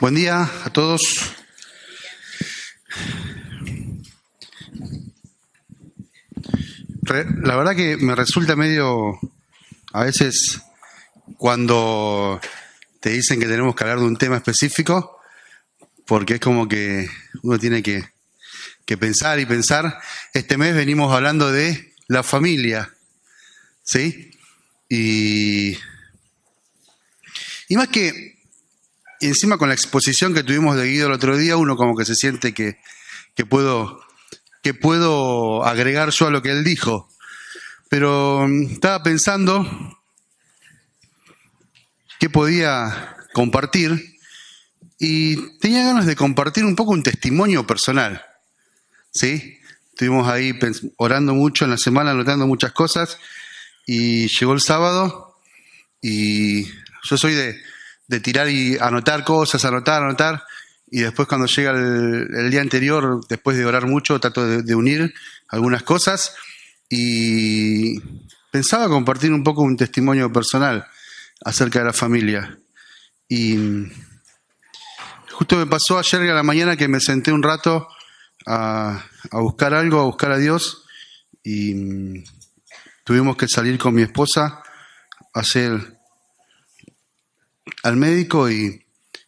Buen día a todos. La verdad que me resulta medio, a veces, cuando te dicen que tenemos que hablar de un tema específico, porque es como que uno tiene que pensar y pensar. Este mes venimos hablando de la familia, ¿sí? Y más que, y encima con la exposición que tuvimos de Guido el otro día, uno como que se siente que puedo agregar yo a lo que él dijo. Pero estaba pensando qué podía compartir y tenía ganas de compartir un poco un testimonio personal, ¿sí? Estuvimos ahí orando mucho en la semana, anotando muchas cosas, y llegó el sábado y yo soy de tirar y anotar cosas, anotar, y después cuando llega el día anterior, después de orar mucho, trato de unir algunas cosas, y pensaba compartir un poco un testimonio personal acerca de la familia. Y justo me pasó ayer a la mañana que me senté un rato a buscar algo, a buscar a Dios, y tuvimos que salir con mi esposa a hacer al médico y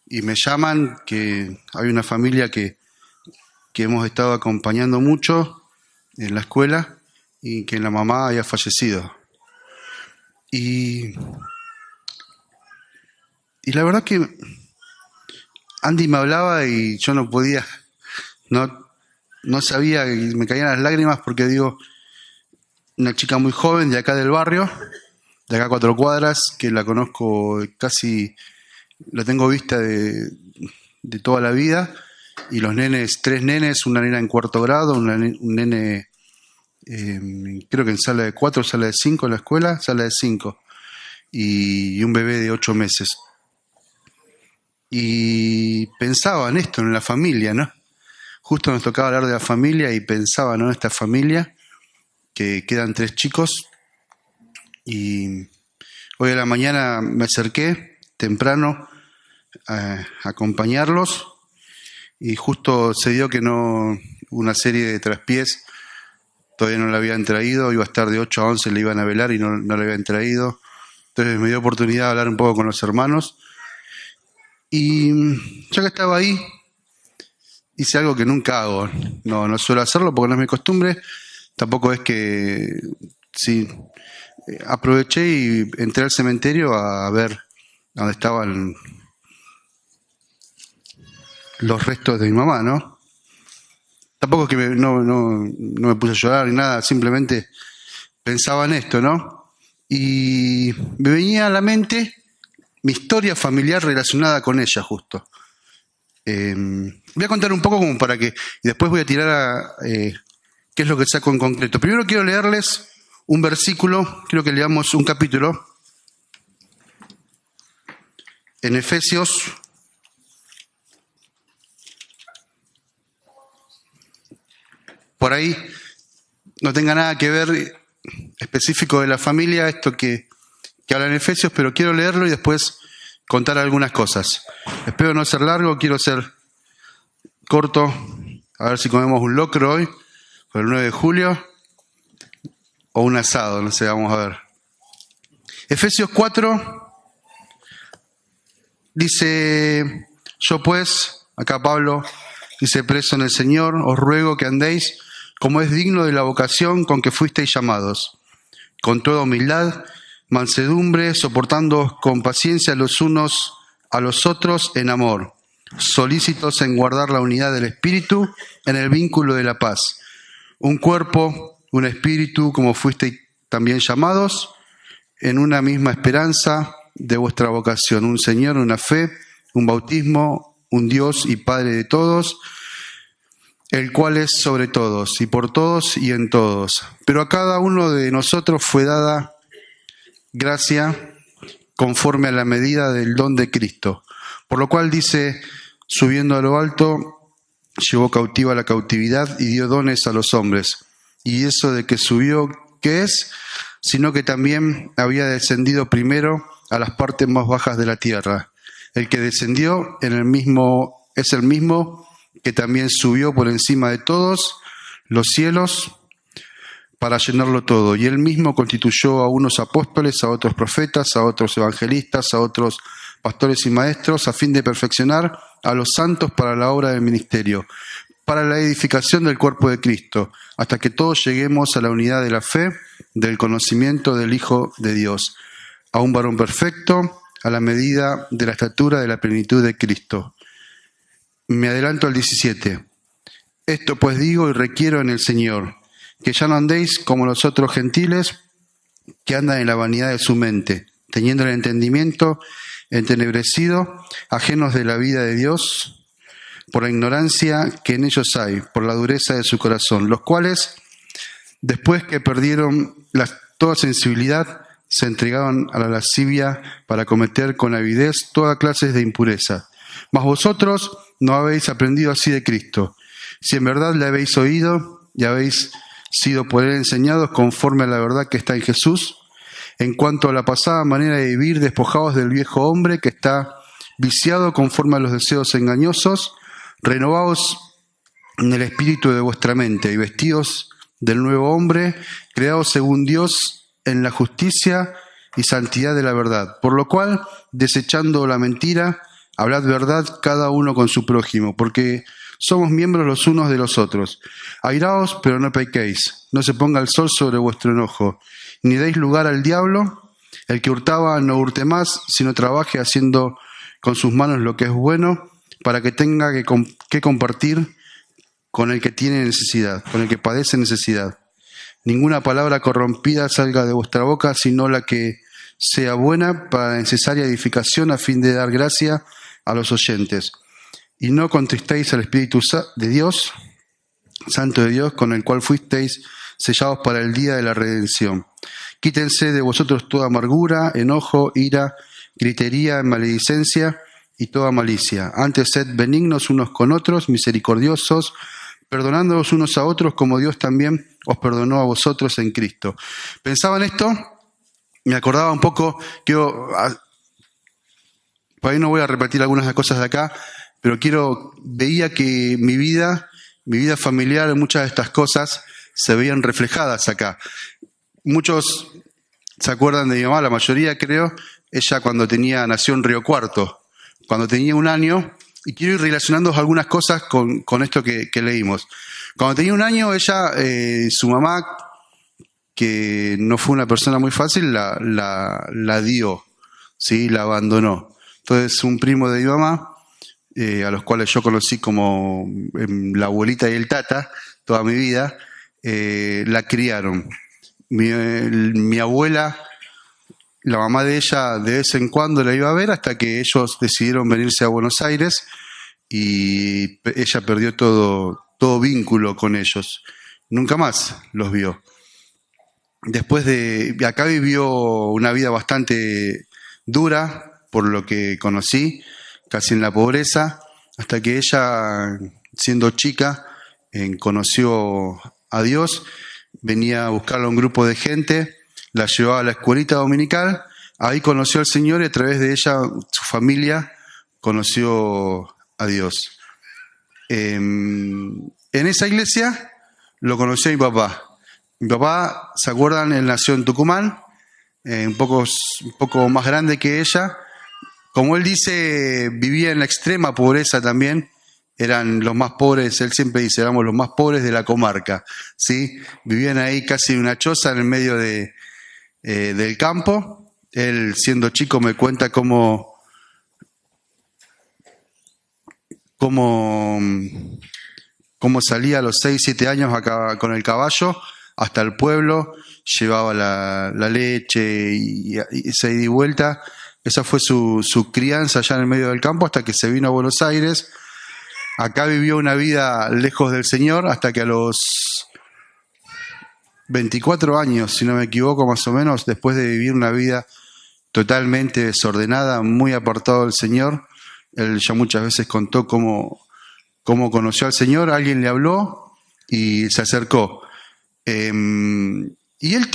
me llaman que hay una familia que hemos estado acompañando mucho en la escuela y que la mamá había fallecido. Y la verdad que Andy me hablaba y yo no podía, no sabía, y me caían las lágrimas porque digo, una chica muy joven de acá del barrio, de acá a 4 cuadras, que la conozco casi, la tengo vista de toda la vida, y los nenes, 3 nenes, una nena en 4º grado, un nene creo que en sala de 4, sala de 5 en la escuela, sala de 5, y un bebé de 8 meses. Y pensaba en esto, en la familia, ¿no? Justo nos tocaba hablar de la familia y pensaba, ¿no?, en esta familia, que quedan 3 chicos, y hoy a la mañana me acerqué temprano a acompañarlos, y justo se dio que no, una serie de traspiés todavía no la habían traído, iba a estar de 8 a 11, le iban a velar y no la habían traído. Entonces me dio oportunidad de hablar un poco con los hermanos, y ya que estaba ahí, hice algo que nunca hago. No suelo hacerlo porque no es mi costumbre, tampoco es que... Sí, aproveché y entré al cementerio a ver dónde estaban los restos de mi mamá, ¿no? Tampoco es que no me puse a llorar ni nada, simplemente pensaba en esto, ¿no? Y me venía a la mente mi historia familiar relacionada con ella, justo. Voy a contar un poco como para que... Y después voy a tirar qué es lo que saco en concreto. Primero quiero leerles un versículo, quiero que leamos un capítulo en Efesios. Por ahí no tenga nada que ver específico de la familia, esto que habla en Efesios, pero quiero leerlo y después contar algunas cosas. Espero no ser largo, quiero ser corto, a ver si comemos un locro hoy, por el 9 de julio, o un asado, no sé, vamos a ver. Efesios 4 dice: yo pues, acá Pablo dice, preso en el Señor, os ruego que andéis como es digno de la vocación con que fuisteis llamados, con toda humildad, mansedumbre, soportándoos con paciencia los unos a los otros en amor, solícitos en guardar la unidad del Espíritu en el vínculo de la paz. Un cuerpo, un espíritu, como fuisteis también llamados, en una misma esperanza de vuestra vocación, un Señor, una fe, un bautismo, un Dios y Padre de todos, el cual es sobre todos, y por todos, y en todos. Pero a cada uno de nosotros fue dada gracia conforme a la medida del don de Cristo. Por lo cual dice, subiendo a lo alto, llevó cautiva la cautividad y dio dones a los hombres. Y eso de que subió, ¿qué es? Sino que también había descendido primero a las partes más bajas de la tierra. El que descendió es el mismo que también subió por encima de todos los cielos para llenarlo todo. Y él mismo constituyó a unos apóstoles, a otros profetas, a otros evangelistas, a otros pastores y maestros, a fin de perfeccionar a los santos para la obra del ministerio, para la edificación del cuerpo de Cristo, hasta que todos lleguemos a la unidad de la fe, del conocimiento del Hijo de Dios, a un varón perfecto, a la medida de la estatura de la plenitud de Cristo. Me adelanto al 17. Esto pues digo y requiero en el Señor, que ya no andéis como los otros gentiles que andan en la vanidad de su mente, teniendo el entendimiento entenebrecido, ajenos de la vida de Dios, por la ignorancia que en ellos hay, por la dureza de su corazón, los cuales, después que perdieron toda sensibilidad, se entregaron a la lascivia para cometer con avidez toda clase de impureza. Mas vosotros no habéis aprendido así de Cristo. Si en verdad le habéis oído y habéis sido por él enseñados conforme a la verdad que está en Jesús, en cuanto a la pasada manera de vivir, despojados del viejo hombre que está viciado conforme a los deseos engañosos, renovaos en el espíritu de vuestra mente y vestidos del nuevo hombre, creados según Dios en la justicia y santidad de la verdad. Por lo cual, desechando la mentira, hablad verdad cada uno con su prójimo, porque somos miembros los unos de los otros. Airaos, pero no pequéis, no se ponga el sol sobre vuestro enojo, ni deis lugar al diablo. El que hurtaba no hurte más, sino trabaje haciendo con sus manos lo que es bueno, para que tenga que compartir con el que tiene necesidad, con el que padece necesidad. Ninguna palabra corrompida salga de vuestra boca, sino la que sea buena para la necesaria edificación, a fin de dar gracia a los oyentes. Y no contristéis al Espíritu de Dios, Santo de Dios, con el cual fuisteis sellados para el día de la redención. Quítense de vosotros toda amargura, enojo, ira, gritería, maledicencia y toda malicia. Antes sed benignos unos con otros, misericordiosos, perdonándoos unos a otros como Dios también os perdonó a vosotros en Cristo. Pensaba en esto, me acordaba un poco, por ahí no voy a repetir algunas cosas de acá, pero veía que mi vida familiar, muchas de estas cosas se veían reflejadas acá. Muchos se acuerdan de mi mamá, la mayoría creo, ella nació en Río Cuarto, cuando tenía 1 año, y quiero ir relacionando algunas cosas con esto que leímos. Cuando tenía 1 año, ella, su mamá, que no fue una persona muy fácil, la dio, ¿sí? La abandonó. Entonces, un primo de mi mamá, a los cuales yo conocí como la abuelita y el tata toda mi vida, la criaron. Mi abuela, la mamá de ella, de vez en cuando la iba a ver hasta que ellos decidieron venirse a Buenos Aires y ella perdió todo vínculo con ellos. Nunca más los vio. Después de acá vivió una vida bastante dura, por lo que conocí, casi en la pobreza, hasta que ella, siendo chica, conoció a Dios, venía a buscarla a un grupo de gente, la llevaba a la escuelita dominical, ahí conoció al Señor y a través de ella, su familia, conoció a Dios. En esa iglesia lo conoció mi papá. Mi papá, ¿se acuerdan? Él nació en Tucumán, un poco más grande que ella. Como él dice, vivía en la extrema pobreza también. Eran los más pobres, él siempre dice, éramos los más pobres de la comarca, ¿sí? Vivían ahí casi en una choza en el medio del campo. Él, siendo chico, me cuenta cómo salía a los 6, 7 años acá con el caballo hasta el pueblo, llevaba la leche y se ida y vuelta. Esa fue su crianza allá en el medio del campo hasta que se vino a Buenos Aires. Acá vivió una vida lejos del Señor hasta que a los 24 años, si no me equivoco, más o menos, después de vivir una vida totalmente desordenada, muy apartado del Señor, él ya muchas veces contó cómo conoció al Señor, alguien le habló y se acercó. Y él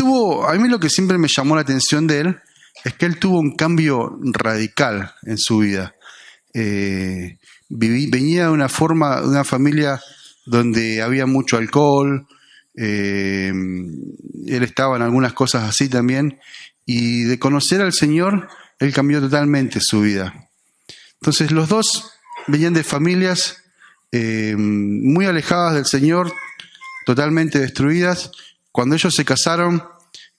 a mí lo que siempre me llamó la atención de él, es que él tuvo un cambio radical en su vida. venía de de una familia donde había mucho alcohol, él estaba en algunas cosas así también, y de conocer al Señor, él cambió totalmente su vida. Entonces los dos venían de familias muy alejadas del Señor, totalmente destruidas. Cuando ellos se casaron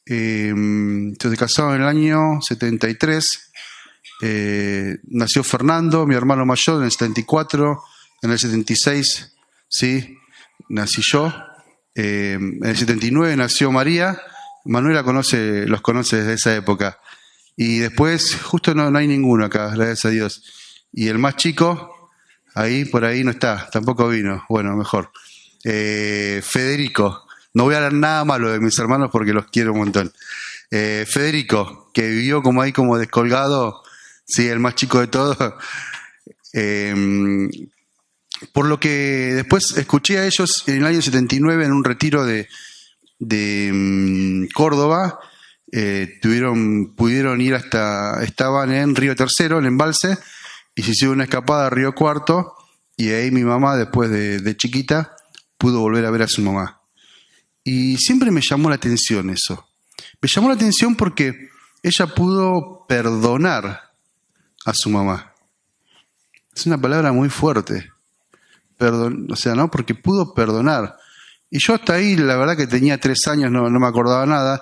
en el año 73, nació Fernando, mi hermano mayor, en el 74, en el 76, ¿sí? Nací yo, en el 79 nació María, Manuela los conoce desde esa época, y después justo no hay ninguno acá, gracias a Dios, y el más chico, por ahí no está, tampoco vino, bueno, mejor, Federico, no voy a hablar nada malo de mis hermanos porque los quiero un montón, Federico, que vivió como descolgado, sí, el más chico de todos. Por lo que después escuché a ellos en el año 79 en un retiro de Córdoba, pudieron ir estaban en Río Tercero, en Embalse, y se hicieron una escapada a Río Cuarto, y ahí mi mamá, después de chiquita, pudo volver a ver a su mamá. Y siempre me llamó la atención eso. Me llamó la atención porque ella pudo perdonar a su mamá. Es una palabra muy fuerte. ¿No? Porque pudo perdonar. Y yo hasta ahí, la verdad que tenía 3 años, no me acordaba nada.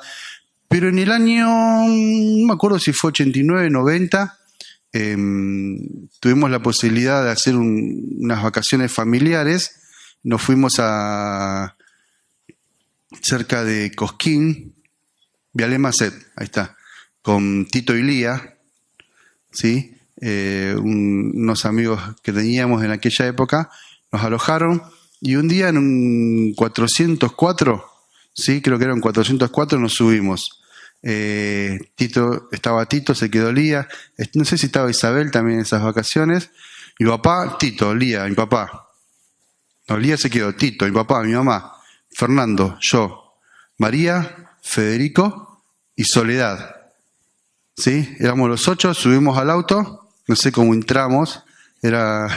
Pero en el año, no me acuerdo si fue 89, 90, tuvimos la posibilidad de hacer unas vacaciones familiares. Nos fuimos cerca de Cosquín, Vialé Macet, ahí está, con Tito y Lía, ¿sí? Unos amigos que teníamos en aquella época nos alojaron, y un día en un 404, ¿sí? Creo que era un 404, nos subimos. Estaba Tito, se quedó Lía, no sé si estaba Isabel también en esas vacaciones, mi papá, Tito, Lía, mi papá. No, Lía se quedó, Tito, mi papá, mi mamá, Fernando, yo, María, Federico y Soledad. ¿Sí? Éramos los 8, subimos al auto, no sé cómo entramos, era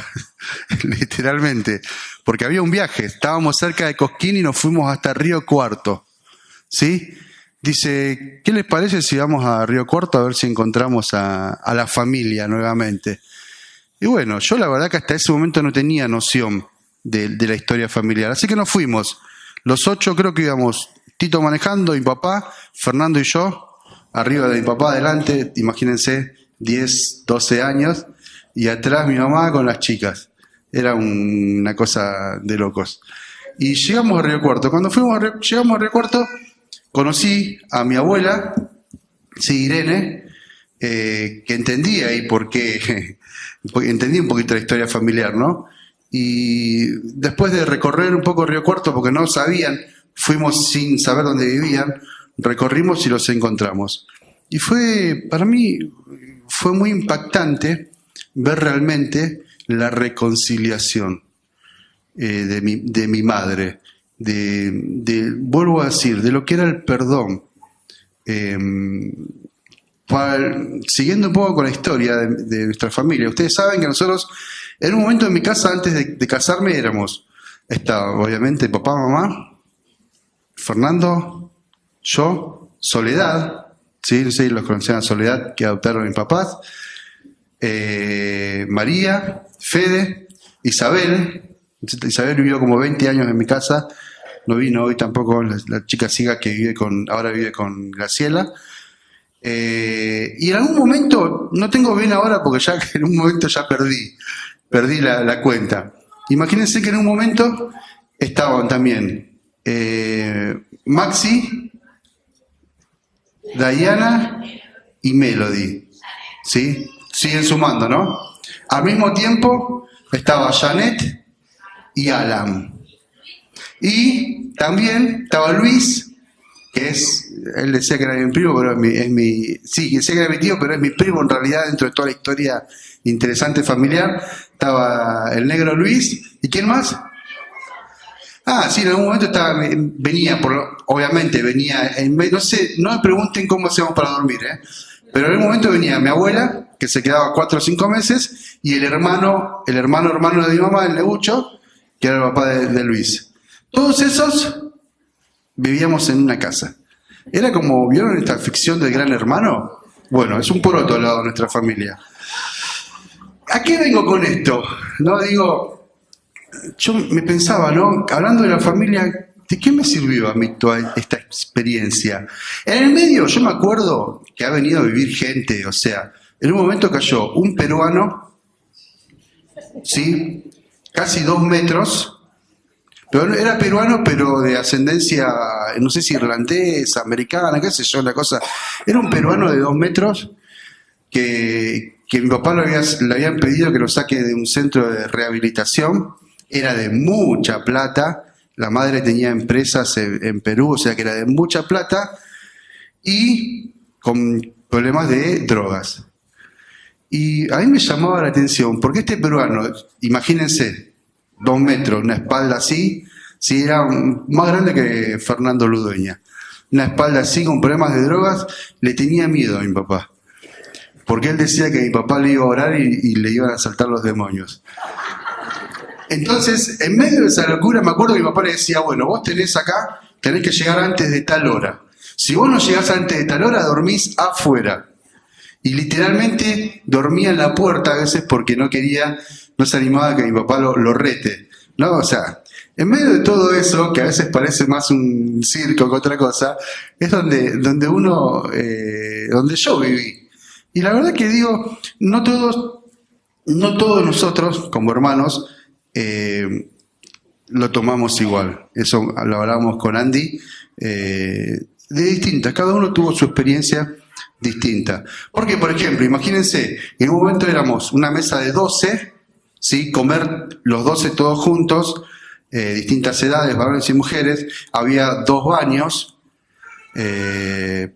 literalmente, porque había un viaje, estábamos cerca de Cosquín y nos fuimos hasta Río Cuarto, ¿sí? Dice, ¿qué les parece si vamos a Río Cuarto a ver si encontramos a la familia nuevamente? Y bueno, yo la verdad que hasta ese momento no tenía noción de la historia familiar, así que nos fuimos, los 8 creo que íbamos, Tito manejando, mi papá, Fernando y yo, arriba de mi papá, adelante, imagínense, 10, 12 años, y atrás mi mamá con las chicas. Era una cosa de locos. Y llegamos a Río Cuarto. Cuando llegamos a Río Cuarto, conocí a mi abuela, sí, Irene, que entendía ahí por qué, entendí un poquito la historia familiar, ¿no? Y después de recorrer un poco Río Cuarto, porque no sabían, fuimos sin saber dónde vivían, recorrimos y los encontramos. Y para mí fue muy impactante ver realmente la reconciliación de mi madre, vuelvo a decir, de lo que era el perdón. Siguiendo un poco con la historia de nuestra familia, ustedes saben que nosotros, en un momento en mi casa, antes de casarme, estaba obviamente papá, mamá, Fernando, yo, Soledad, ¿sí? No sé si los conocían a Soledad, que adoptaron mis papás, María, Fede, Isabel. Isabel vivió como 20 años en mi casa, no vino hoy tampoco, la chica ciega que ahora vive con Graciela. Y en algún momento, no tengo bien ahora porque ya en un momento ya perdí la cuenta. Imagínense que en un momento estaban también Maxi, Diana y Melody, ¿sí? Siguen sumando, ¿no? Al mismo tiempo estaba Janet y Alan. Y también estaba Luis, él decía que era mi primo, pero sí, decía que era mi tío, pero es mi primo en realidad dentro de toda la historia interesante familiar. Estaba el negro Luis, ¿y quién más? Ah, sí, en algún momento obviamente venía, no sé, no me pregunten cómo hacíamos para dormir, pero en algún momento venía mi abuela, que se quedaba 4 o 5 meses, y el hermano de mi mamá, el Lebucho, que era el papá de Luis. Todos esos vivíamos en una casa. Era como, ¿vieron esta ficción del Gran Hermano? Bueno, es un poroto al lado de nuestra familia. ¿A qué vengo con esto? No digo, yo me pensaba, ¿no? Hablando de la familia, ¿de qué me sirvió a mí toda esta experiencia? En el medio, yo me acuerdo que ha venido a vivir gente, o sea, en un momento cayó un peruano, ¿sí? Casi 2 metros, pero era peruano, pero de ascendencia, no sé si irlandesa, americana, qué sé yo, la cosa. Era un peruano de 2 metros que mi papá le habían pedido que lo saque de un centro de rehabilitación. Era de mucha plata, la madre tenía empresas en Perú, o sea que era de mucha plata, y con problemas de drogas. Y a mí me llamaba la atención, porque este peruano, imagínense, 2 metros, una espalda así, sí, era más grande que Fernando Ludueña, una espalda así con problemas de drogas, le tenía miedo a mi papá. Porque él decía que mi papá le iba a orar y le iban a saltar los demonios. Entonces, en medio de esa locura, me acuerdo que mi papá le decía, bueno, vos tenés que llegar antes de tal hora. Si vos no llegás antes de tal hora, dormís afuera. Y literalmente dormía en la puerta a veces porque no se animaba a que mi papá lo rete. ¿No? O sea, en medio de todo eso, que a veces parece más un circo que otra cosa, es donde yo viví. Y la verdad que digo, no todos nosotros, como hermanos, lo tomamos igual. Eso lo hablábamos con Andy, de distintas. Cada uno tuvo su experiencia distinta. Porque, por ejemplo, imagínense, en un momento éramos una mesa de 12, ¿sí? Comer los 12 todos juntos, distintas edades, varones y mujeres. Había 2 baños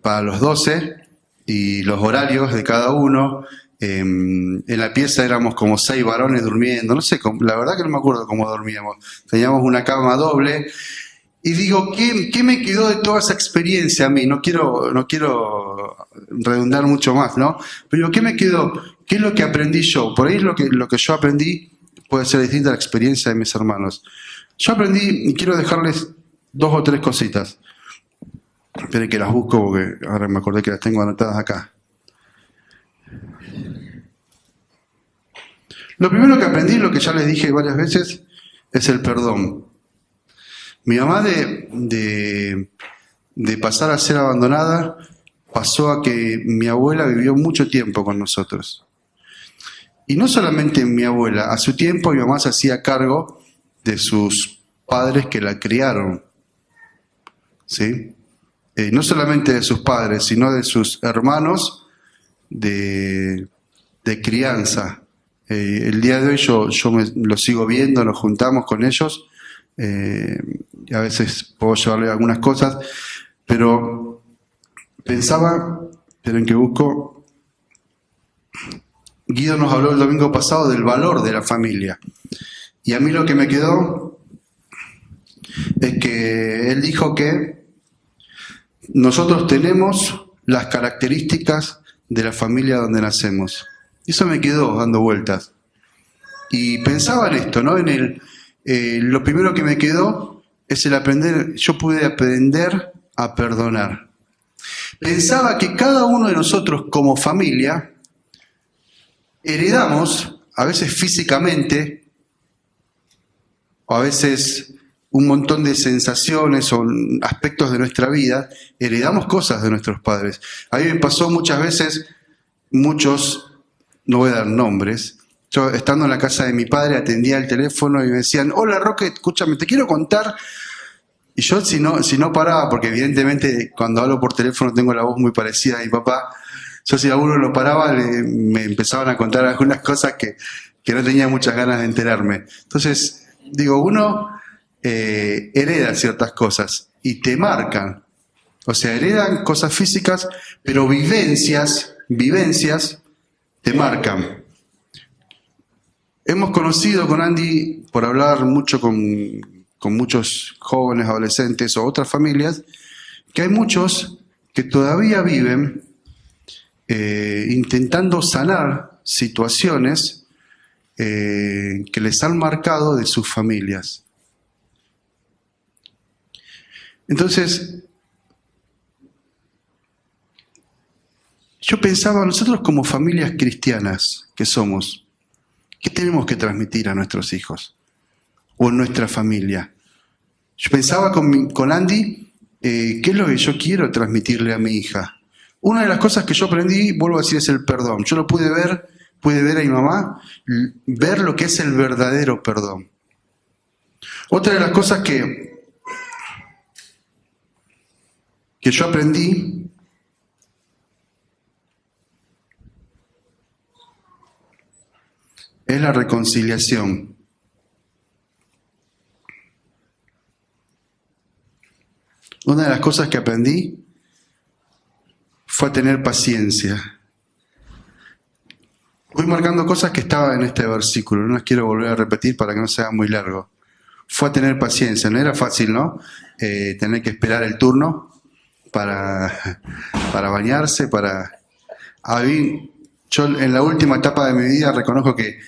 para los 12. Y los horarios de cada uno, en la pieza éramos como 6 varones durmiendo, no sé, la verdad que no me acuerdo cómo dormíamos, teníamos una cama doble, y digo, ¿qué me quedó de toda esa experiencia a mí? No quiero redundar mucho más, ¿no? Pero ¿qué me quedó? ¿Qué es lo que aprendí yo? Por ahí lo que yo aprendí puede ser distinta a la experiencia de mis hermanos. Yo aprendí, y quiero dejarles 2 o 3 cositas. Esperen que las busco porque ahora me acordé que las tengo anotadas acá. Lo primero que aprendí, lo que ya les dije varias veces, es el perdón. Mi mamá de pasar a ser abandonada, pasó a que mi abuela vivió mucho tiempo con nosotros. Y no solamente mi abuela, a su tiempo mi mamá se hacía cargo de sus padres que la criaron. ¿Sí? No solamente de sus padres, sino de sus hermanos de crianza. El día de hoy yo lo sigo viendo, nos juntamos con ellos, y a veces puedo llevarle algunas cosas, pero pensaba, esperen que busco, Guido nos habló el domingo pasado del valor de la familia, y a mí lo que me quedó es que él dijo que nosotros tenemos las características de la familia donde nacemos. Eso me quedó dando vueltas. Y pensaba en esto, ¿no? Lo primero que me quedó es el aprender, yo pude aprender a perdonar. Pensaba que cada uno de nosotros como familia heredamos, a veces físicamente, o a veces un montón de sensaciones o aspectos de nuestra vida, heredamos cosas de nuestros padres. A mí me pasó muchas veces, no voy a dar nombres, yo estando en la casa de mi padre atendía el teléfono y me decían, hola Roque, escúchame, te quiero contar. Y yo si no paraba, porque evidentemente cuando hablo por teléfono tengo la voz muy parecida a mi papá, yo si alguno lo paraba me empezaban a contar algunas cosas que no tenía muchas ganas de enterarme. Entonces, digo, uno hereda ciertas cosas y te marcan. O sea, heredan cosas físicas, pero vivencias te marcan. Hemos conocido con Andy, por hablar mucho con muchos jóvenes, adolescentes o otras familias, que hay muchos que todavía viven intentando sanar situaciones que les han marcado de sus familias. Entonces, yo pensaba, nosotros como familias cristianas que somos, ¿qué tenemos que transmitir a nuestros hijos o en nuestra familia? Yo pensaba con Andy, ¿qué es lo que yo quiero transmitirle a mi hija? Una de las cosas que yo aprendí, vuelvo a decir, es el perdón. Yo lo pude ver a mi mamá, ver lo que es el verdadero perdón. Otra de las cosas que yo aprendí es la reconciliación. Una de las cosas que aprendí fue a tener paciencia. Voy marcando cosas que estaban en este versículo, no las quiero volver a repetir para que no sea muy largo. Fue a tener paciencia, no era fácil, ¿no? Tener que esperar el turno para bañarse, A mí, yo en la última etapa de mi vida reconozco que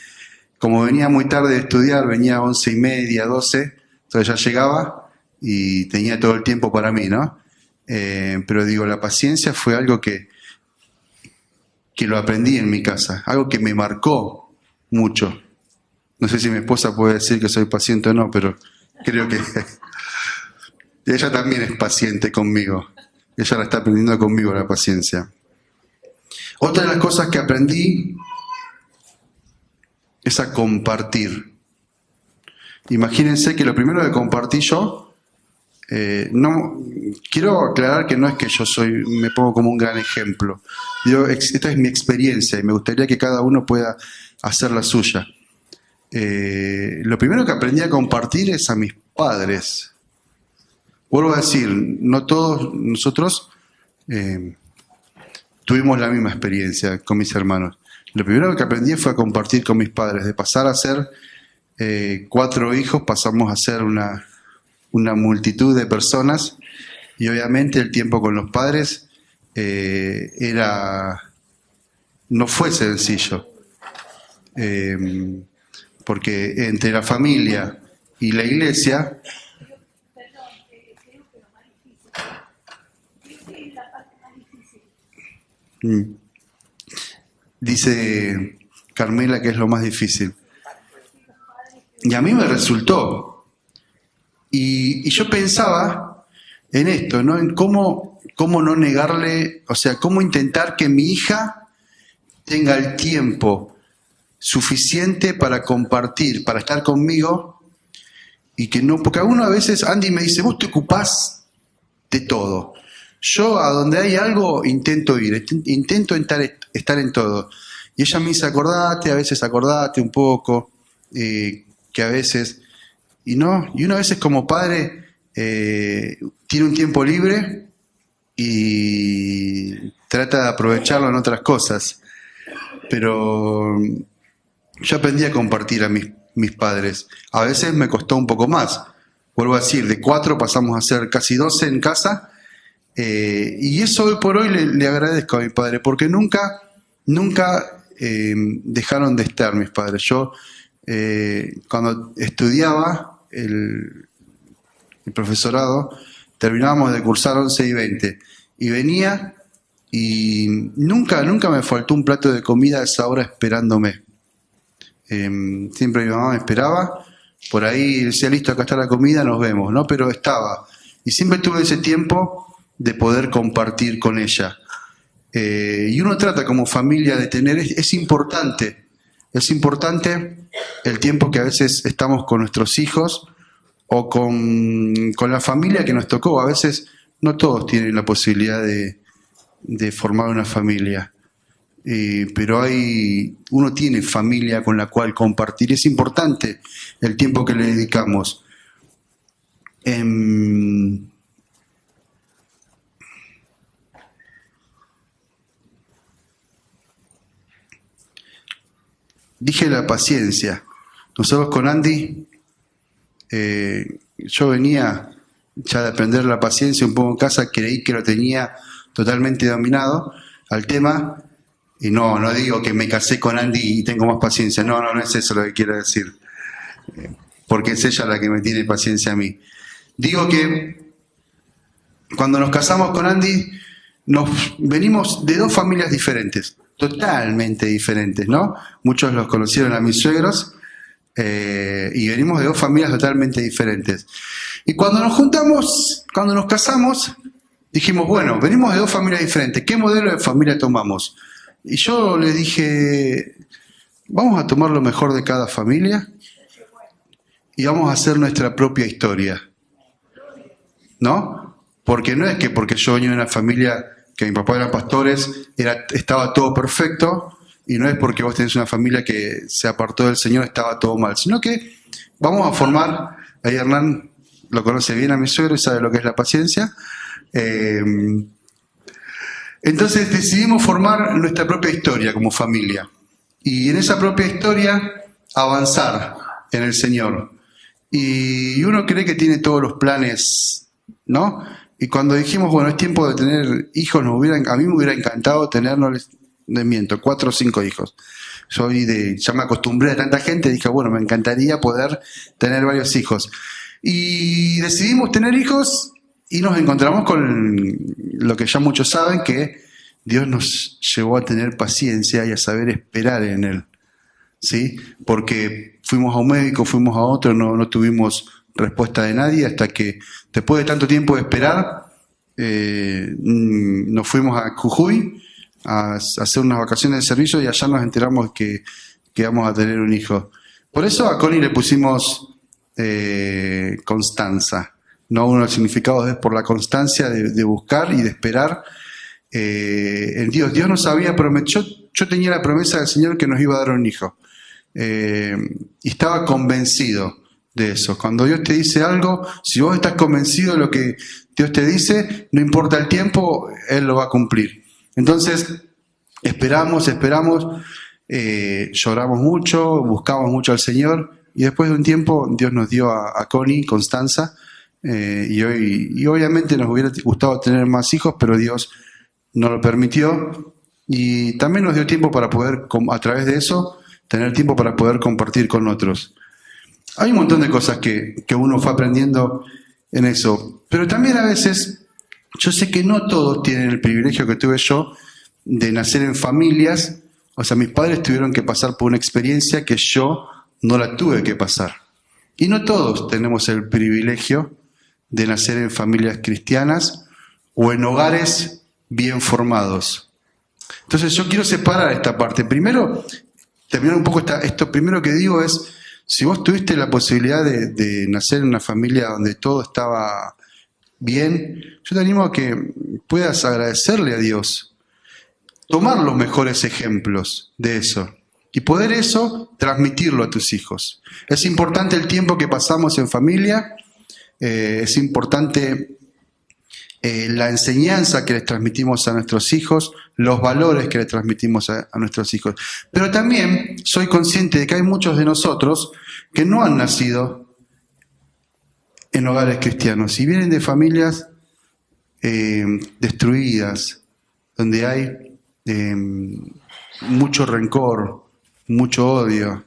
como venía muy tarde de estudiar, venía a 11:30, 12, entonces ya llegaba y tenía todo el tiempo para mí, ¿no? Pero digo, la paciencia fue algo que lo aprendí en mi casa, algo que me marcó mucho. No sé si mi esposa puede decir que soy paciente o no, pero creo que ella también es paciente conmigo. Ella la está aprendiendo conmigo, la paciencia. Otra de las cosas que aprendí es a compartir. Imagínense que lo primero que compartí yo, no quiero aclarar que no es que yo me pongo como un gran ejemplo. Esta es mi experiencia y me gustaría que cada uno pueda hacer la suya. Lo primero que aprendí a compartir es a mis padres. Vuelvo a decir, no todos nosotros tuvimos la misma experiencia con mis hermanos. Lo primero que aprendí fue a compartir con mis padres. De pasar a ser 4 hijos, pasamos a ser una multitud de personas. Y obviamente el tiempo con los padres no fue sencillo. Porque entre la familia y la iglesia... Dice Carmela que es lo más difícil. Y a mí me resultó. Y yo pensaba en esto, ¿no? En cómo no negarle, o sea, cómo intentar que mi hija tenga el tiempo suficiente para compartir, para estar conmigo, y que no, porque a veces Andy me dice, vos te ocupás de todo. Yo a donde hay algo intento ir, intento estar en todo. Y ella me dice, acordate, a veces acordate un poco, que a veces... Y uno a veces como padre tiene un tiempo libre y trata de aprovecharlo en otras cosas. Pero yo aprendí a compartir a mis padres. A veces me costó un poco más. Vuelvo a decir, de 4 pasamos a ser casi 12 en casa. Y eso hoy por hoy le agradezco a mi padre, porque nunca dejaron de estar mis padres. Yo, cuando estudiaba el profesorado, terminábamos de cursar 11 y 20, y venía y nunca me faltó un plato de comida a esa hora esperándome. Siempre mi mamá me esperaba, por ahí decía, listo, acá está la comida, nos vemos, ¿no? Pero estaba. Y siempre tuve ese tiempo de poder compartir con ella. Y uno trata como familia de tener, es importante el tiempo que a veces estamos con nuestros hijos o con la familia que nos tocó. A veces no todos tienen la posibilidad de formar una familia, pero uno tiene familia con la cual compartir. Es importante el tiempo que le dedicamos. Dije la paciencia. Nosotros con Andy, yo venía ya de aprender la paciencia un poco en casa, creí que lo tenía totalmente dominado al tema, Y no digo que me casé con Andy y tengo más paciencia. No es eso lo que quiero decir. Porque es ella la que me tiene paciencia a mí. Digo que cuando nos casamos con Andy, nos venimos de dos familias diferentes, totalmente diferentes, ¿no? Muchos los conocieron a mis suegros y venimos de dos familias totalmente diferentes. Y cuando nos juntamos, cuando nos casamos, dijimos, bueno, venimos de dos familias diferentes, ¿qué modelo de familia tomamos? Y yo le dije, vamos a tomar lo mejor de cada familia y vamos a hacer nuestra propia historia, ¿no? Porque no es que porque yo venía de una familia que mi papá eran pastores, estaba todo perfecto, y no es porque vos tenés una familia que se apartó del Señor, estaba todo mal, sino que vamos a formar, ahí Hernán lo conoce bien a mi suegro y sabe lo que es la paciencia, entonces decidimos formar nuestra propia historia como familia, y en esa propia historia avanzar en el Señor. Y uno cree que tiene todos los planes, ¿no? Y cuando dijimos, bueno, es tiempo de tener hijos, a mí me hubiera encantado tener, no les miento, 4 o 5 hijos. Ya me acostumbré a tanta gente, dije, bueno, me encantaría poder tener varios hijos. Y decidimos tener hijos y nos encontramos con lo que ya muchos saben, que Dios nos llevó a tener paciencia y a saber esperar en Él, ¿sí? Porque fuimos a un médico, fuimos a otro, no tuvimos respuesta de nadie, hasta que después de tanto tiempo de esperar, nos fuimos a Jujuy a hacer unas vacaciones de servicio y allá nos enteramos que íbamos a tener un hijo. Por eso a Connie le pusimos Constanza. No, uno de los significados es por la constancia de buscar y de esperar en Dios. Dios nos había prometido, yo tenía la promesa del Señor que nos iba a dar un hijo. Y estaba convencido de eso. Cuando Dios te dice algo, si vos estás convencido de lo que Dios te dice, no importa el tiempo, Él lo va a cumplir. Entonces, esperamos, lloramos mucho, buscamos mucho al Señor, y después de un tiempo Dios nos dio a Connie, Constanza, y obviamente nos hubiera gustado tener más hijos, pero Dios no lo permitió, y también nos dio tiempo para poder, a través de eso, tener tiempo para poder compartir con otros. Hay un montón de cosas que uno fue aprendiendo en eso, pero también a veces yo sé que no todos tienen el privilegio que tuve yo de nacer en familias. O sea, mis padres tuvieron que pasar por una experiencia que yo no la tuve que pasar. Y no todos tenemos el privilegio de nacer en familias cristianas o en hogares bien formados. Entonces yo quiero separar esta parte. Primero, terminar un poco esto primero que digo es, si vos tuviste la posibilidad de nacer en una familia donde todo estaba bien, yo te animo a que puedas agradecerle a Dios, tomar los mejores ejemplos de eso y poder eso transmitirlo a tus hijos. Es importante el tiempo que pasamos en familia, es importante la enseñanza que les transmitimos a nuestros hijos, los valores que les transmitimos a nuestros hijos. Pero también soy consciente de que hay muchos de nosotros que no han nacido en hogares cristianos y vienen de familias destruidas, donde hay mucho rencor, mucho odio.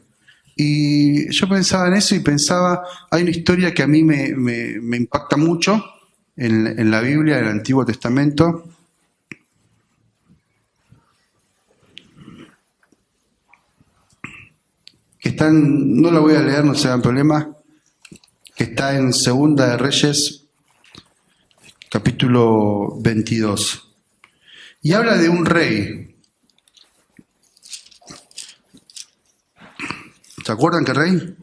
Y yo pensaba en eso y pensaba, hay una historia que a mí me impacta mucho en la Biblia, en el Antiguo Testamento, que está no la voy a leer, no se hagan problema, que está en Segunda de Reyes, capítulo 22. Y habla de un rey. ¿Se acuerdan qué rey?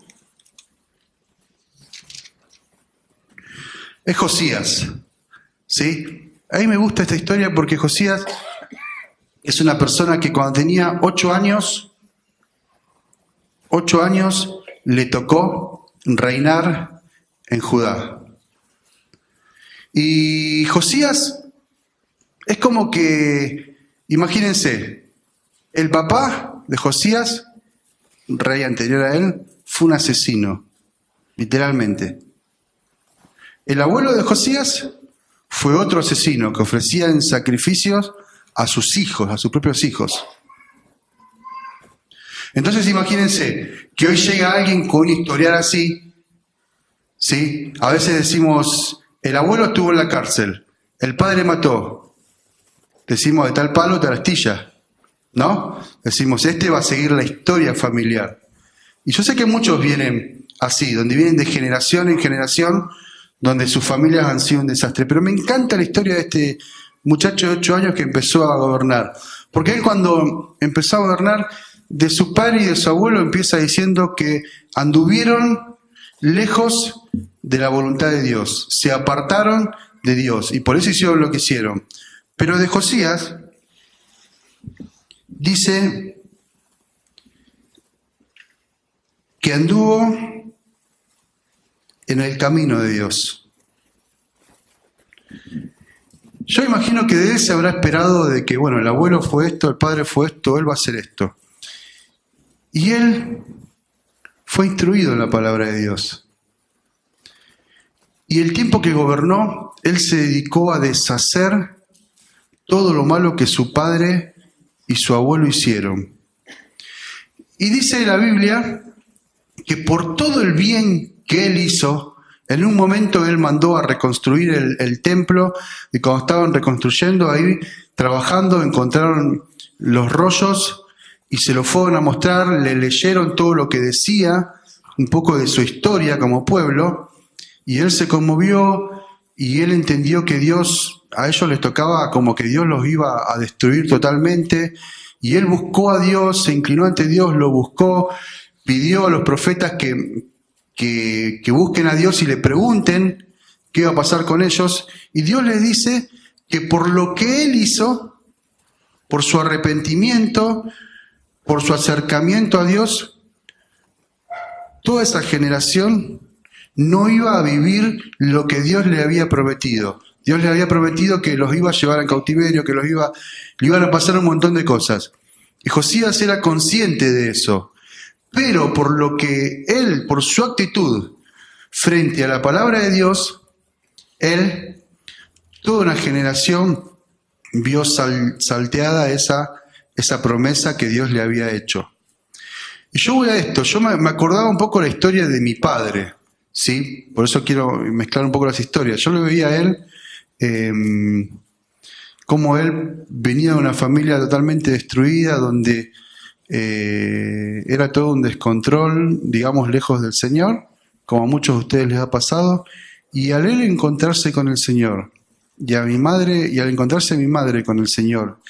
Es Josías, ¿sí? A mí me gusta esta historia porque Josías es una persona que cuando tenía 8 años le tocó reinar en Judá. Y Josías es como que, imagínense, el papá de Josías, rey anterior a él, fue un asesino, literalmente. El abuelo de Josías fue otro asesino que ofrecía en sacrificios a sus hijos, a sus propios hijos. Entonces imagínense que hoy llega alguien con un historial así, ¿sí? A veces decimos, el abuelo estuvo en la cárcel, el padre mató. Decimos de tal palo, tal astilla, ¿no? Decimos, este va a seguir la historia familiar. Y yo sé que muchos vienen así, donde vienen de generación en generación, donde sus familias han sido un desastre. Pero me encanta la historia de este muchacho de 8 años que empezó a gobernar. Porque él cuando empezó a gobernar, de su padre y de su abuelo empieza diciendo que anduvieron lejos de la voluntad de Dios, se apartaron de Dios y por eso hicieron lo que hicieron. Pero de Josías dice que anduvo en el camino de Dios. Yo imagino que de él se habrá esperado de que, bueno, el abuelo fue esto, el padre fue esto, él va a hacer esto. Y él fue instruido en la palabra de Dios. Y el tiempo que gobernó, él se dedicó a deshacer todo lo malo que su padre y su abuelo hicieron. Y dice la Biblia que por todo el bien que él hizo, en un momento él mandó a reconstruir el templo, y cuando estaban reconstruyendo ahí, trabajando, encontraron los rollos y se lo fueron a mostrar, le leyeron todo lo que decía, un poco de su historia como pueblo, y él se conmovió y él entendió que Dios, a ellos les tocaba como que Dios los iba a destruir totalmente, y él buscó a Dios, se inclinó ante Dios, lo buscó, pidió a los profetas que busquen a Dios y le pregunten qué iba a pasar con ellos, y Dios les dice que por lo que él hizo, por su arrepentimiento, por su acercamiento a Dios, toda esa generación no iba a vivir lo que Dios le había prometido. Dios le había prometido que los iba a llevar al cautiverio, que le iban a pasar un montón de cosas. Y Josías era consciente de eso. Pero por lo que él, por su actitud frente a la palabra de Dios, él, toda una generación vio salteada esa promesa que Dios le había hecho. Y yo voy a esto, yo me acordaba un poco la historia de mi padre, ¿sí? Por eso quiero mezclar un poco las historias. Yo lo veía a él, como él venía de una familia totalmente destruida, donde era todo un descontrol, digamos, lejos del Señor, como a muchos de ustedes les ha pasado, y al él encontrarse con el Señor, y al encontrarse a mi madre con el Señor,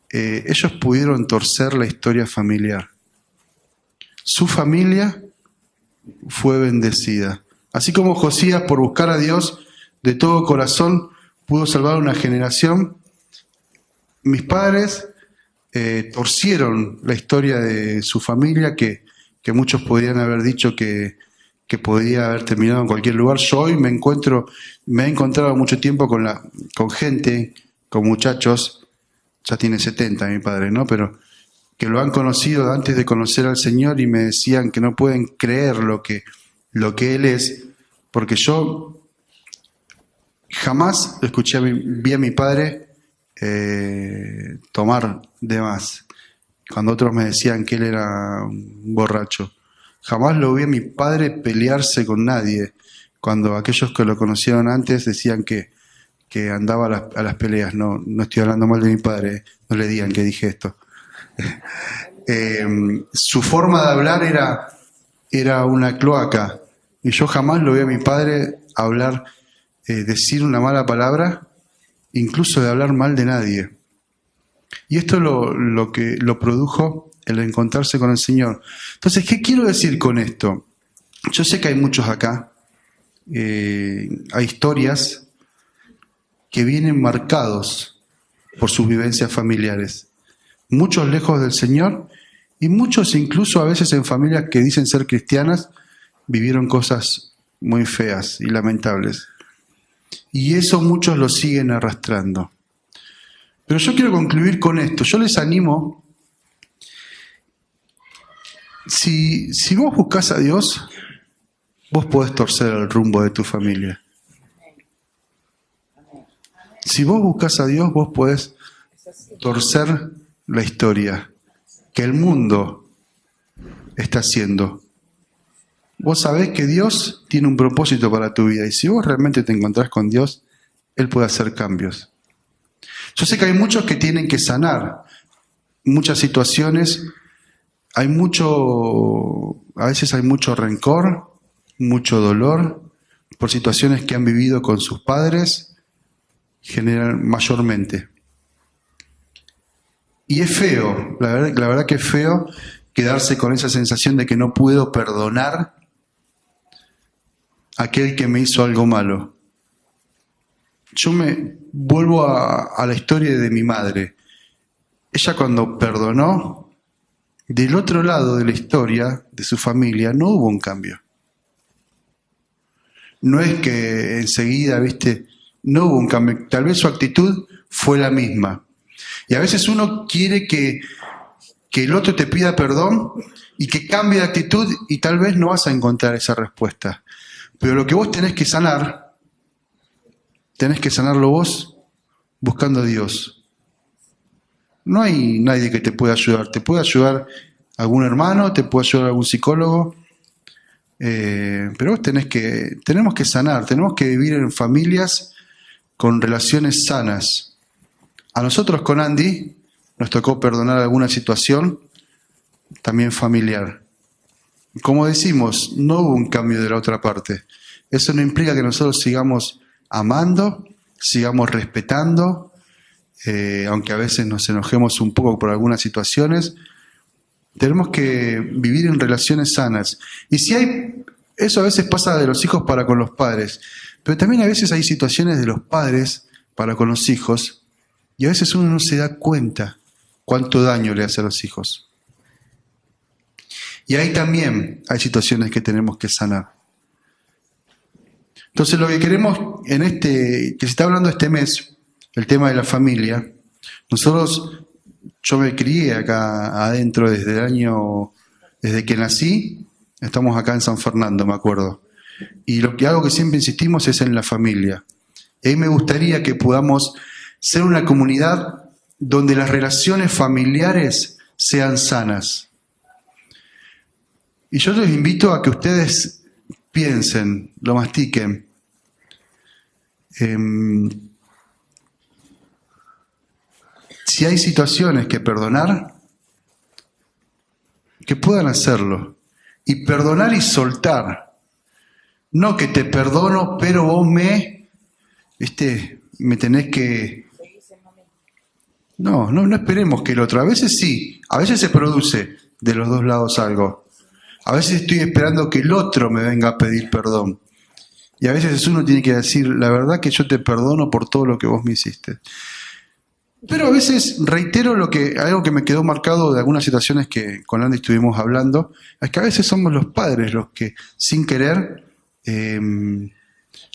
ellos pudieron torcer la historia familiar. Su familia fue bendecida. Así como Josías, por buscar a Dios de todo corazón, pudo salvar una generación, mis padres torcieron la historia de su familia, que muchos podrían haber dicho que podía haber terminado en cualquier lugar. Yo hoy me he encontrado mucho tiempo con gente, con muchachos, ya tiene 70 mi padre, ¿no? Pero que lo han conocido antes de conocer al Señor y me decían que no pueden creer lo que Él es, porque yo jamás vi a mi padre tomar de más, cuando otros me decían que él era un borracho. Jamás lo vi a mi padre pelearse con nadie, cuando aquellos que lo conocieron antes decían que andaba a las peleas. No estoy hablando mal de mi padre, no le digan que dije esto. Su forma de hablar era una cloaca, y yo jamás lo vi a mi padre hablar, decir una mala palabra, incluso de hablar mal de nadie. Y esto es lo que lo produjo el encontrarse con el Señor. Entonces, ¿qué quiero decir con esto? Yo sé que hay muchos acá, hay historias que vienen marcados por sus vivencias familiares. Muchos lejos del Señor y muchos incluso a veces en familias que dicen ser cristianas vivieron cosas muy feas y lamentables. Y eso muchos lo siguen arrastrando. Pero yo quiero concluir con esto. Yo les animo, si vos buscás a Dios, vos podés torcer el rumbo de tu familia. Si vos buscás a Dios, vos podés torcer la historia que el mundo está haciendo. Vos sabés que Dios tiene un propósito para tu vida y si vos realmente te encontrás con Dios, Él puede hacer cambios. Yo sé que hay muchos que tienen que sanar muchas situaciones, a veces hay mucho rencor, mucho dolor por situaciones que han vivido con sus padres, mayormente. Y es feo, la verdad que es feo quedarse con esa sensación de que no puedo perdonar a aquel que me hizo algo malo. Yo me vuelvo a la historia de mi madre. Ella cuando perdonó, del otro lado de la historia de su familia no hubo un cambio. No es que enseguida, no hubo un cambio. Tal vez su actitud fue la misma. Y a veces uno quiere que el otro te pida perdón y que cambie de actitud y tal vez no vas a encontrar esa respuesta. Pero lo que vos tenés que sanarlo vos buscando a Dios. No hay nadie que te pueda ayudar. Te puede ayudar algún hermano, te puede ayudar algún psicólogo, pero vos tenemos que sanar, tenemos que vivir en familias con relaciones sanas. A nosotros con Andy nos tocó perdonar alguna situación también familiar. Como decimos, no hubo un cambio de la otra parte. Eso no implica que nosotros sigamos amando, sigamos respetando, aunque a veces nos enojemos un poco por algunas situaciones. Tenemos que vivir en relaciones sanas. Y eso a veces pasa de los hijos para con los padres, pero también a veces hay situaciones de los padres para con los hijos, y a veces uno no se da cuenta cuánto daño le hace a los hijos. Y ahí también hay situaciones que tenemos que sanar. Entonces lo que queremos que se está hablando este mes, el tema de la familia, yo me crié acá adentro desde que nací, estamos acá en San Fernando, me acuerdo. Y algo que siempre insistimos es en la familia. Y ahí me gustaría que podamos ser una comunidad donde las relaciones familiares sean sanas. Y yo les invito a que ustedes piensen, lo mastiquen. Si hay situaciones que perdonar, que puedan hacerlo. Y perdonar y soltar. No que te perdono, pero vos me tenés que... No esperemos que el otro. A veces sí, a veces se produce de los dos lados algo. A veces estoy esperando que el otro me venga a pedir perdón. Y a veces uno tiene que decir, la verdad que yo te perdono por todo lo que vos me hiciste. Pero a veces reitero algo que me quedó marcado de algunas situaciones que con Andy estuvimos hablando, es que a veces somos los padres los que sin querer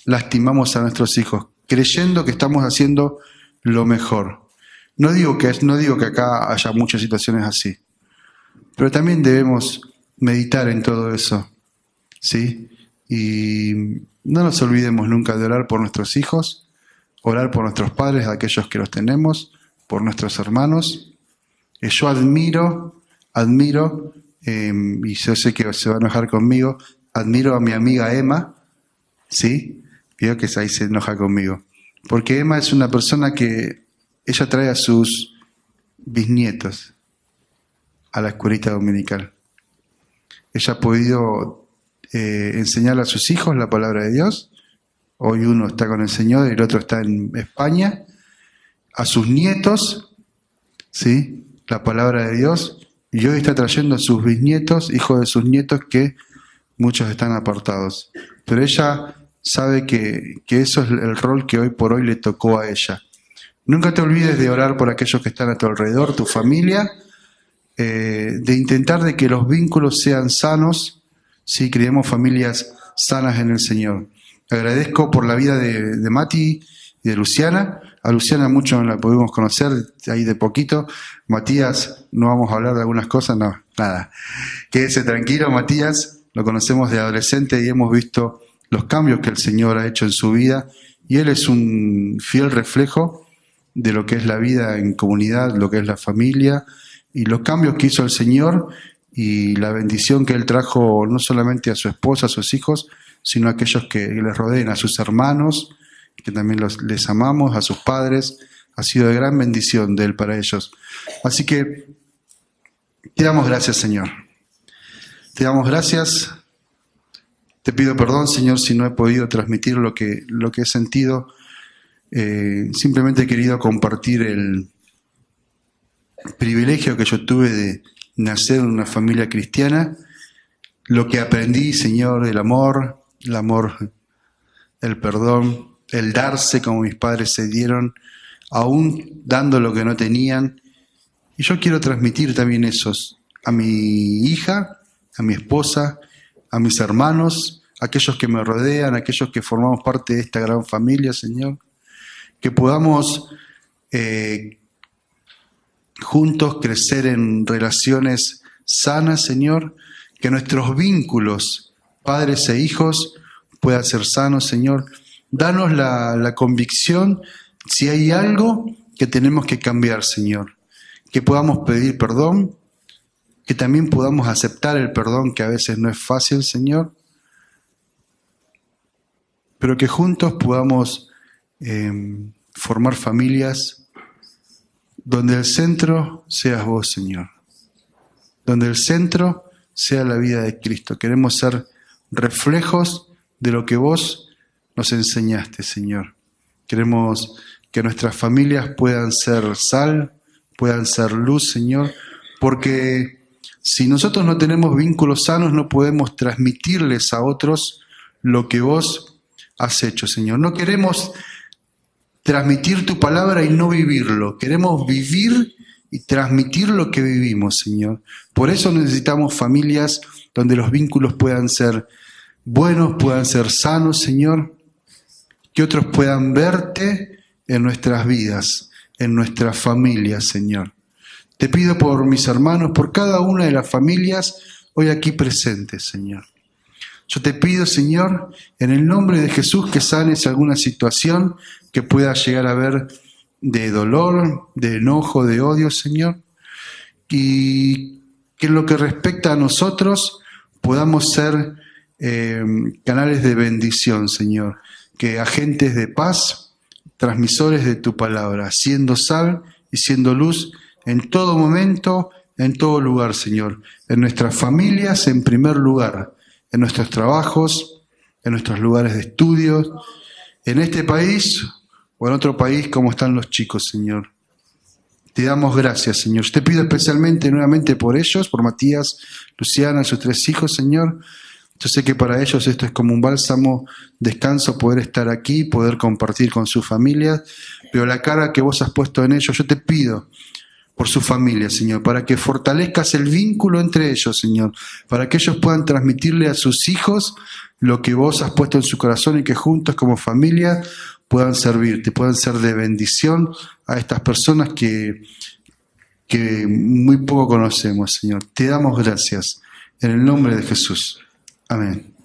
lastimamos a nuestros hijos, creyendo que estamos haciendo lo mejor. No digo que acá haya muchas situaciones así, pero también debemos meditar en todo eso, ¿sí? Y no nos olvidemos nunca de orar por nuestros hijos, orar por nuestros padres, aquellos que los tenemos, por nuestros hermanos. Yo admiro, y yo sé que se va a enojar conmigo, admiro a mi amiga Emma, ¿sí? Veo que ahí se enoja conmigo. Porque Emma es una persona que ella trae a sus bisnietos a la escuelita dominical. Ella ha podido enseñarle a sus hijos la palabra de Dios. Hoy uno está con el Señor y el otro está en España. A sus nietos, ¿sí? La palabra de Dios. Y hoy está trayendo a sus bisnietos, hijos de sus nietos, que muchos están apartados. Pero ella sabe que eso es el rol que hoy por hoy le tocó a ella. Nunca te olvides de orar por aquellos que están a tu alrededor, tu familia, de intentar de que los vínculos sean sanos, si creemos familias sanas en el Señor. Agradezco por la vida de Mati y de Luciana. A Luciana mucho la pudimos conocer ahí de poquito. Matías, no vamos a hablar de algunas cosas, no, nada. Quédese tranquilo, Matías, lo conocemos de adolescente y hemos visto los cambios que el Señor ha hecho en su vida y él es un fiel reflejo de lo que es la vida en comunidad, lo que es la familia y los cambios que hizo el Señor y la bendición que Él trajo no solamente a su esposa, a sus hijos, sino a aquellos que les rodeen, a sus hermanos, que también les amamos, a sus padres. Ha sido de gran bendición de Él para ellos. Así que te damos gracias, Señor. Te damos gracias. Te pido perdón, Señor, si no he podido transmitir lo que he sentido. Simplemente he querido compartir el privilegio que yo tuve de nacer en una familia cristiana, lo que aprendí, Señor, el amor, el perdón, el darse como mis padres se dieron, aún dando lo que no tenían. Y yo quiero transmitir también esos a mi hija, a mi esposa, a mis hermanos, a aquellos que me rodean, a aquellos que formamos parte de esta gran familia, Señor. Que podamos juntos crecer en relaciones sanas, Señor. Que nuestros vínculos, padres e hijos, puedan ser sanos, Señor. Danos la convicción si hay algo que tenemos que cambiar, Señor. Que podamos pedir perdón, que también podamos aceptar el perdón, que a veces no es fácil, Señor. Pero que juntos podamos formar familias donde el centro seas vos, Señor. Donde el centro sea la vida de Cristo. Queremos ser reflejos de lo que vos nos enseñaste, Señor. Queremos que nuestras familias puedan ser sal, puedan ser luz, Señor, porque si nosotros no tenemos vínculos sanos, no podemos transmitirles a otros lo que vos has hecho, Señor. No queremos transmitir tu palabra y no vivirlo. Queremos vivir y transmitir lo que vivimos, Señor. Por eso necesitamos familias donde los vínculos puedan ser buenos, puedan ser sanos, Señor. Que otros puedan verte en nuestras vidas, en nuestras familias, Señor. Te pido por mis hermanos, por cada una de las familias hoy aquí presentes, Señor. Yo te pido, Señor, en el nombre de Jesús, que sanes alguna situación que pueda llegar a haber de dolor, de enojo, de odio, Señor. Y que en lo que respecta a nosotros podamos ser canales de bendición, Señor. Que agentes de paz, transmisores de tu palabra, siendo sal y siendo luz en todo momento, en todo lugar, Señor. En nuestras familias, en primer lugar. En nuestros trabajos, en nuestros lugares de estudio, en este país o en otro país como están los chicos, Señor. Te damos gracias, Señor. Yo te pido especialmente nuevamente por ellos, por Matías, Luciana, sus 3 hijos, Señor. Yo sé que para ellos esto es como un bálsamo, descanso, poder estar aquí, poder compartir con sus familias, pero la carga que vos has puesto en ellos, yo te pido por su familia, Señor, para que fortalezcas el vínculo entre ellos, Señor, para que ellos puedan transmitirle a sus hijos lo que vos has puesto en su corazón y que juntos como familia puedan servirte, puedan ser de bendición a estas personas que muy poco conocemos, Señor. Te damos gracias en el nombre de Jesús. Amén.